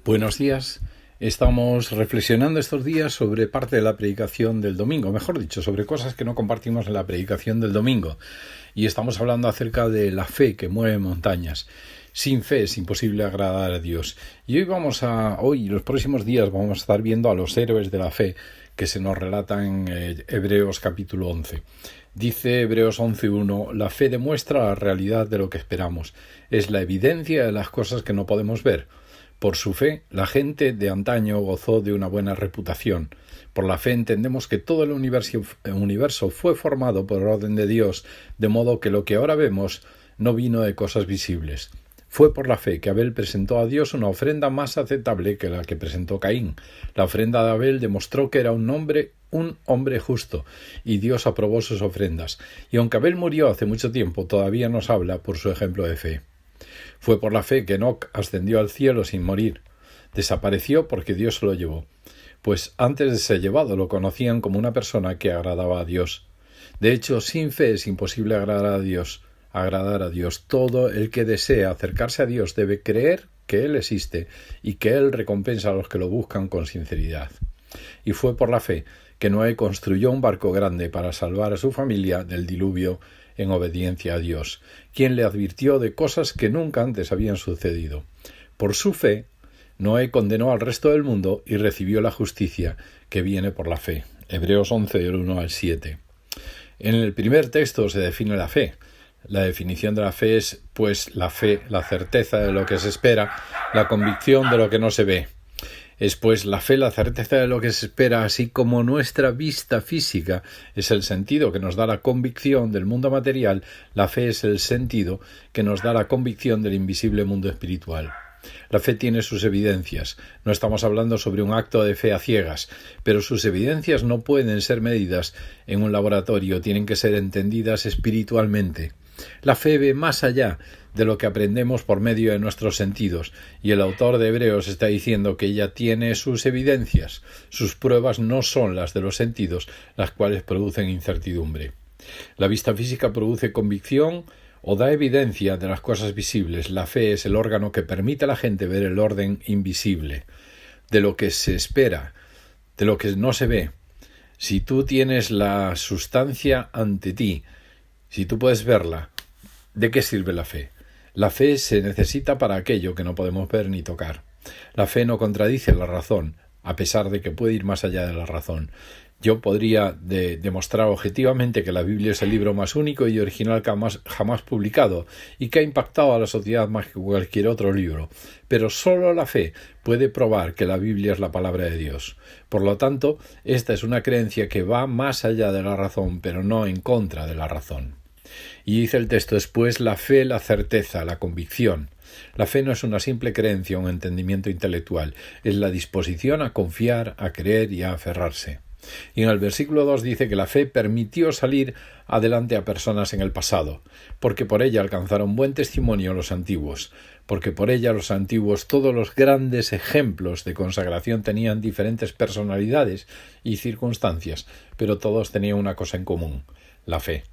Buenos días. Estamos reflexionando estos días sobre parte de la predicación del domingo, mejor dicho, sobre cosas que no compartimos en la predicación del domingo. Y estamos hablando acerca de la fe que mueve montañas. Sin fe es imposible agradar a Dios. Y hoy, los próximos días, vamos a estar viendo a los héroes de la fe que se nos relatan en Hebreos capítulo 11. Dice Hebreos 11:1, la fe demuestra la realidad de lo que esperamos. Es la evidencia de las cosas que no podemos ver. Por su fe, la gente de antaño gozó de una buena reputación. Por la fe entendemos que todo el universo fue formado por orden de Dios, de modo que lo que ahora vemos no vino de cosas visibles. Fue por la fe que Abel presentó a Dios una ofrenda más aceptable que la que presentó Caín. La ofrenda de Abel demostró que era un hombre justo, y Dios aprobó sus ofrendas. Y aunque Abel murió hace mucho tiempo, todavía nos habla por su ejemplo de fe. Fue por la fe que Enoc ascendió al cielo sin morir. Desapareció porque Dios se lo llevó. Pues antes de ser llevado lo conocían como una persona que agradaba a Dios. De hecho, sin fe es imposible agradar a Dios. Todo el que desea acercarse a Dios debe creer que Él existe y que Él recompensa a los que lo buscan con sinceridad. Y fue por la fe que Noé construyó un barco grande para salvar a su familia del diluvio en obediencia a Dios, quien le advirtió de cosas que nunca antes habían sucedido. Por su fe, Noé condenó al resto del mundo y recibió la justicia que viene por la fe. Hebreos 11, del 1 al 7. En el primer texto se define la fe. La definición de la fe es, pues, la fe, la certeza de lo que se espera, la convicción de lo que no se ve. Es pues la fe, la certeza de lo que se espera, así como nuestra vista física es el sentido que nos da la convicción del mundo material, la fe es el sentido que nos da la convicción del invisible mundo espiritual. La fe tiene sus evidencias. No estamos hablando sobre un acto de fe a ciegas, pero sus evidencias no pueden ser medidas en un laboratorio, tienen que ser entendidas espiritualmente. La fe ve más allá de lo que aprendemos por medio de nuestros sentidos, y el autor de Hebreos está diciendo que ella tiene sus evidencias. Sus pruebas no son las de los sentidos, las cuales producen incertidumbre. La vista física produce convicción o da evidencia de las cosas visibles. La fe es el órgano que permite a la gente ver el orden invisible, de lo que se espera, de lo que no se ve. Si tú tienes la sustancia ante ti, si tú puedes verla, ¿de qué sirve la fe? La fe se necesita para aquello que no podemos ver ni tocar. La fe no contradice la razón, a pesar de que puede ir más allá de la razón. Yo podría demostrar objetivamente que la Biblia es el libro más único y original jamás publicado y que ha impactado a la sociedad más que cualquier otro libro. Pero solo la fe puede probar que la Biblia es la palabra de Dios. Por lo tanto, esta es una creencia que va más allá de la razón, pero no en contra de la razón. Y dice el texto después, la fe, la certeza, la convicción. La fe no es una simple creencia o un entendimiento intelectual, es la disposición a confiar, a creer y a aferrarse. Y en el versículo 2 dice que la fe permitió salir adelante a personas en el pasado, porque por ella alcanzaron buen testimonio los antiguos, porque por ella los antiguos, todos los grandes ejemplos de consagración tenían diferentes personalidades y circunstancias, pero todos tenían una cosa en común, la fe.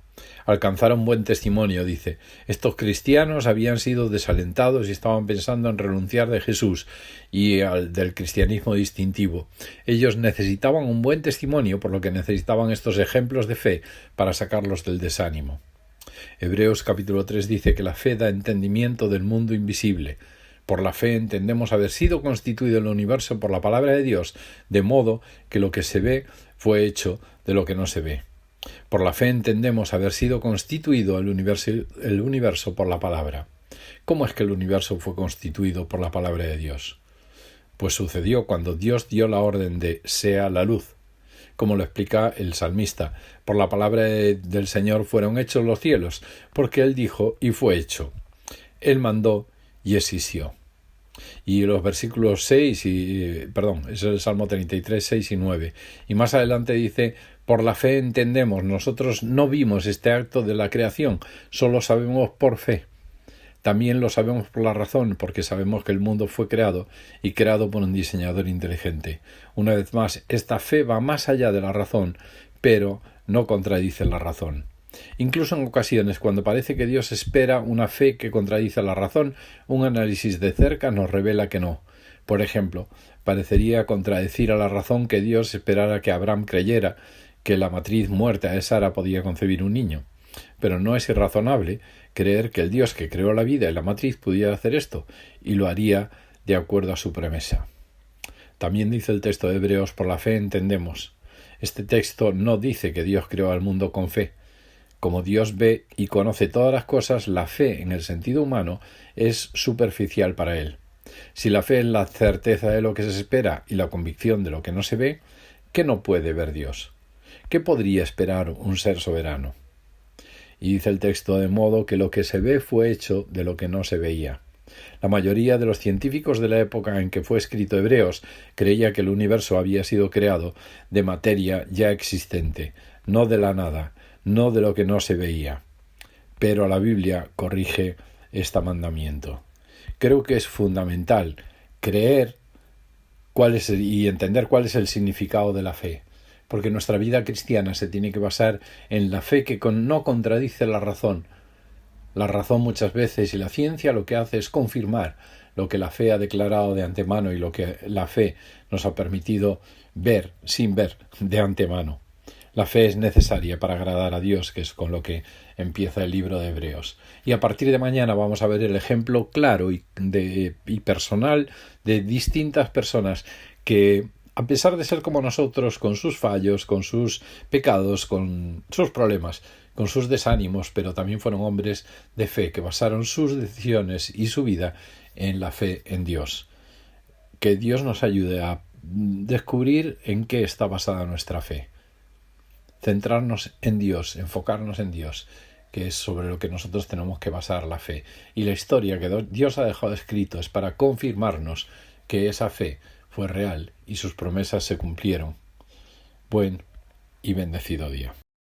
Alcanzaron buen testimonio, dice. Estos cristianos habían sido desalentados y estaban pensando en renunciar de Jesús y del cristianismo distintivo. Ellos necesitaban un buen testimonio, por lo que necesitaban estos ejemplos de fe para sacarlos del desánimo. Hebreos capítulo 3 dice que la fe da entendimiento del mundo invisible. Por la fe entendemos haber sido constituido el universo por la palabra de Dios, de modo que lo que se ve fue hecho de lo que no se ve. Por la fe entendemos haber sido constituido el universo por la palabra. ¿Cómo es que el universo fue constituido por la palabra de Dios? Pues sucedió cuando Dios dio la orden de sea la luz. Como lo explica el salmista, por la palabra del Señor fueron hechos los cielos, porque Él dijo y fue hecho. Él mandó y existió. Y los versículos es el Salmo 33, 6 y 9. Y más adelante dice, por la fe entendemos, nosotros no vimos este acto de la creación, solo sabemos por fe. También lo sabemos por la razón, porque sabemos que el mundo fue creado y creado por un diseñador inteligente. Una vez más, esta fe va más allá de la razón, pero no contradice la razón. Incluso en ocasiones, cuando parece que Dios espera una fe que contradice la razón, un análisis de cerca nos revela que no. Por ejemplo, parecería contradecir a la razón que Dios esperara que Abraham creyera que la matriz muerta de Sara podía concebir un niño. Pero no es irrazonable creer que el Dios que creó la vida y la matriz pudiera hacer esto, y lo haría de acuerdo a su promesa. También dice el texto de Hebreos: por la fe entendemos. Este texto no dice que Dios creó al mundo con fe. Como Dios ve y conoce todas las cosas, la fe en el sentido humano es superficial para él. Si la fe es la certeza de lo que se espera y la convicción de lo que no se ve, ¿qué no puede ver Dios? ¿Qué podría esperar un ser soberano? Y dice el texto: de modo que lo que se ve fue hecho de lo que no se veía. La mayoría de los científicos de la época en que fue escrito Hebreos creía que el universo había sido creado de materia ya existente, no de la nada, no de lo que no se veía. Pero la Biblia corrige este mandamiento. Creo que es fundamental creer y entender cuál es el significado de la fe, porque nuestra vida cristiana se tiene que basar en la fe que no contradice la razón. La razón muchas veces y la ciencia lo que hace es confirmar lo que la fe ha declarado de antemano y lo que la fe nos ha permitido ver sin ver de antemano. La fe es necesaria para agradar a Dios, que es con lo que empieza el libro de Hebreos. Y a partir de mañana vamos a ver el ejemplo claro y personal de distintas personas que, a pesar de ser como nosotros, con sus fallos, con sus pecados, con sus problemas, con sus desánimos, pero también fueron hombres de fe que basaron sus decisiones y su vida en la fe en Dios. Que Dios nos ayude a descubrir en qué está basada nuestra fe. Centrarnos en Dios, enfocarnos en Dios, que es sobre lo que nosotros tenemos que basar la fe. Y la historia que Dios ha dejado escrito es para confirmarnos que esa fe fue real y sus promesas se cumplieron. Buen y bendecido día.